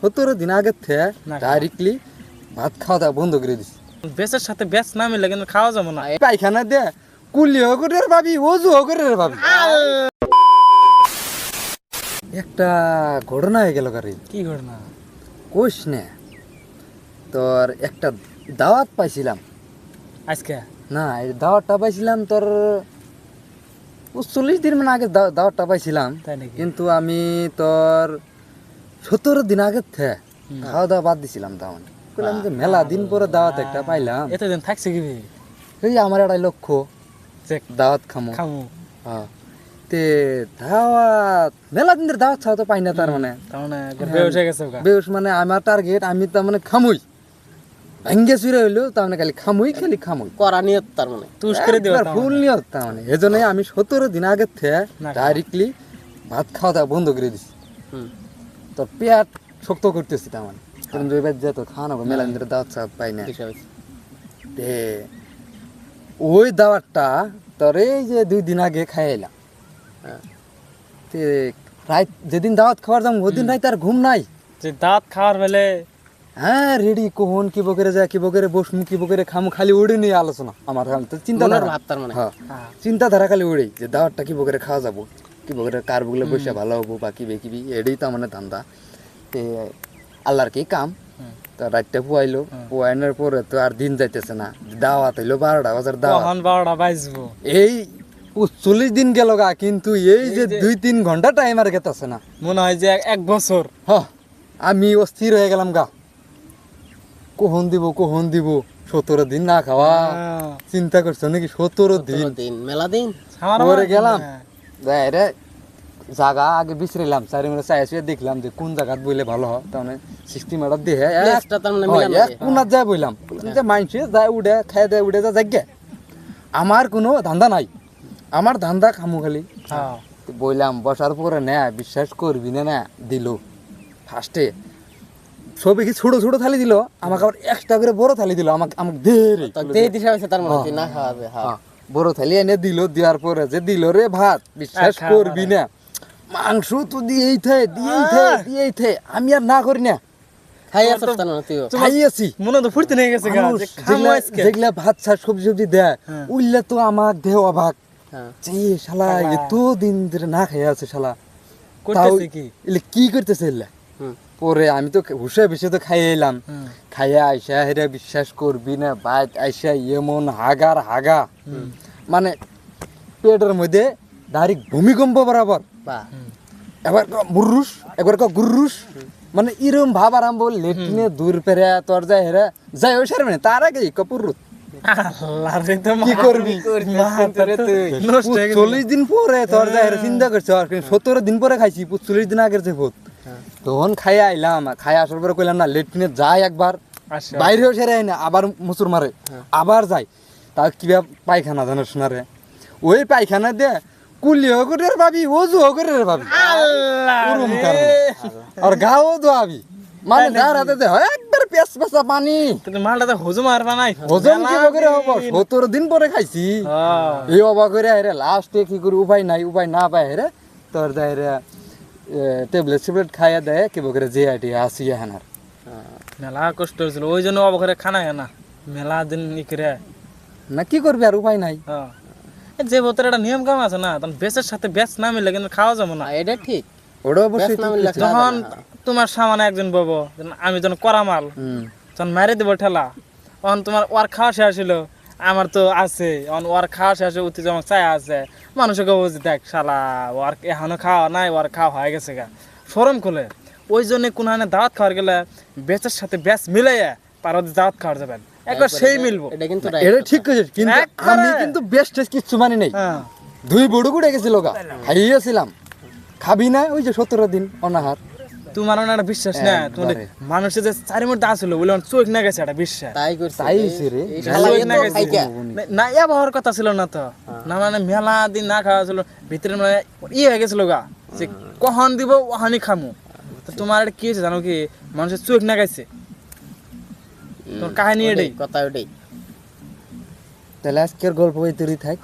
17 দিন আগে থেকে ডাইরেক্টলি ভাত খাওয়া দাওয়া বন্ধ করে দিছি। বেচের সাথে বেচ না মিলে কিন্তু খাওয়া যাবে না। পায়খানা দে কুলিও করে ভাবি ওজু করে ভাবি। একটা ঘটনা হয়ে গেল গাড়ি। কি ঘটনা? কোষ নে তোর একটা দাওয়াত পাইছিলাম আজকে না, এই দাওয়াতটা পাইছিলাম তোর 40 দিন মানে আগে দাওয়াতটা পাইছিলাম, তাই নাকি? কিন্তু আমি তোর 17 দিন আগের থেকে খাওয়া দাওয়া বাদ দিছিলাম। দাওয়াত বললাম যে মেলা দিন পরে দাওয়াত একটা পাইলাম, এতদিন থাকছে কি এই আমার একটা লক্ষ্য দাওয়াত খামো। হ্যাঁ তে দাওয়াত মেলা দিনের দাওয়াত ছাড়া তো পাই না, তার মানে বেউস হয়ে গেছে বেউস মানে আমার টার্গেট আমি তার মানে খামুই ভাঙ্গে চুরে হইলো, তার মানে খালি খামুই করা নিয়ত, তার মানে তুষ করে দিও ফুল নিয়ত। তার মানে এই জন্যই আমি 17 দিন আগের থেকে ডাইরেক্টলি ভাত খাওয়া দাওয়া বন্ধ করে দিছি। তোর পেট শক্ত করতেছি, তার মানে যেত খাওয়ানো মেলা দিনের দাওয়াত ছাড়া পাই না। তে ওই দাওয়াতটা তোর এই যে 2 দিন আগে খাই এলাম। তে রাত যেদিন দাওয়াত খাওয়ার যাম ওদিন রাত আর ঘুম নাই, যে দাঁত খাওয়ার বেলে হ্যাঁ রেডি কখন কি বকেরে যায়, কি বকেরে বসমু, কি বকেরে খামু, খালি ওড়ে নিয়ে আলোচনা আমার চিন্তাধারা। হ্যাঁ চিন্তাধারা খালি ওড়ে যে দাওয়াতটা কি বকেরে খাওয়া যাবো, কি বকেরে কার বগলে বসে ভালো হবো বা কি বেকিবি, এটাই তো মানে ধান্দা। তে আল্লাহর কি কাম। তো রাতটা পুয়াইলো, পুয়াইনোর পরে তো আর দিন যাইতেছে না, দাওয়াত হইলো 12টা বাজার দাওয়াত, 12টা বাজবো। এই 40 দিন গেল গা, কিন্তু এই যে 2-3 ঘন্টা টাইম আর গেতেছে না। মনে হয় যে 1 বছর। আমি অস্থির হয়ে গেলাম গা, কখন দিব 17 দিন না খাওয়া। চিন্তা করছো নাকি 17 দিন মেলা দিন পরে গেলাম রে জায়গা আগে বিছরিলাম, চারিমনে চাইছে দেখলাম যে কোন জায়গাত বইলে ভালো হয়, তার মানে সিস্টেম এটা দিয়ে কোনাত যায় বইলাম যে মাইনছে যায় উড়ে খাই দেয় উড়ে যা জায়গা। আমার কোনো ধান্দা নাই, আমার ধান্দা খামু খালি। বইলাম বসার পরে না বিশ্বাস করবি না দিল ফার্স্টে সবই কি ছোট ছোট থালি দিল, আমাকে আবার এক্সট্রা করে বড় থালি দিল, আমাকে বড় থালি এনে দিল। দেওয়ার পরে যে দিল রে ভাত, বিশ্বাস করবি না মাংস তো দিয়েই থে আমি আর না করি না, যেগুলা ভাত ছাড় সবজি দেয় উইলে তো আমার দেহ অবাক। শালা এত দিন ধরে না খাই আছে শালা, কি করতেছে? পরে আমি তো হুসে বেশি তো খাইয়ে এলাম, খাইয়া আইসা হেরা বিশ্বাস করবি না বাইক আইসা এমন হাগা মানে পেটের মধ্যে ডাইরেক্ট ভূমিকম্প বরাবর, এবার মুরুস একবার গুরুস, মানে এরম ভাব আরম্ভ লেট্রিনে দূর পেরে তোর যায় হেরা যাই ওই সার মানে তার আগে কপুরুত কি করবি 40 দিন পরে তোর যায় চিন্তা করছে। 17 দিন পরে খাইছি 40 দিন আগের যে ভূত, তখন খাইয়া আইলাম, খাইয়া আসার পরে কইলাম না লেট্রিনে যাই একবার বাইরেও সেরে আই না, আবার মুসুর মারে আবার যাই, তা কিবা পায়খানা জানো শোনারে ওই পায়খানা দে কুলিও করে ভাবি ওজু করে ভাবি আর গাও দোয়াবি, মানে যার হাতে দে একবার পেস পেসা পানি মালটা হজম আর বানাই হজম কি করে হবো 17 দিন পরে খাইছি। এই অবাক করে হেরে লাস্টে কি করে উপায় না পায় হেরে তোর যায় রে ট্যাবলেট খাইয়া দেয় কি বকরে যে আইটি আসি হানার মেলা কষ্ট হয়েছিল, ওই জন্য অবঘরে খানা না মেলা দিন করে না কি করবি আর উপায় নাই। যে বোতলে একটা নিয়ম কাম আছে না, তখন বেচের সাথে বেচ না মিলে কিন্তু খাওয়া যাবে না। এটা ঠিক, ওটা অবশ্যই যখন তোমার সামনে একজন বলবো আমি যখন করা মাল তখন মারে দেবো ঠেলা, তখন তোমার ওর খাওয়া শেষ ছিল, আমার তো আছে ওর খাওয়া শেষ উঠতে যেমন চাই আছে, মানুষকে বুঝি দেখ শালা ওর এখনো খাওয়া নাই, ওর খাওয়া হয়ে গেছে গা সরম করলে। ওই জন্য কোনো দাওয়াত খাওয়ার গেলে বেচের সাথে বেচ মিলাইয়া তার দাওয়াত খাওয়ার যাবেন একবার সেই মিলবো। এটা ঠিক কইছিস, কিন্তু আমি কিন্তু বেস্ট কিছু মানি নাই। 2 বড় গুড়ে গেছিল গা খাইয়েছিলাম, খাবি না ওই যে 17 দিন অনাহার। তোমার একটা বিশ্বাস না, তোমার মানুষের যে চারি মধ্যে আসলো বলে চোখ না গেছে একটা বিশ্বাস তাই না হওয়ার কথা ছিল না তো, না মানে মেলা দিন না খাওয়া ছিল ভিতরে মানে হয়ে গেছিল গা যে কখন দিব ওখানে খামু। তোমার কি হয়েছে জানো কি, মানুষের চোখ না গেছে তোর কাহিনী এটাই কথা ওটাই। তাহলে আজকের গল্প এই তৈরি থাক,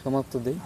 সমাপ্ত দেই।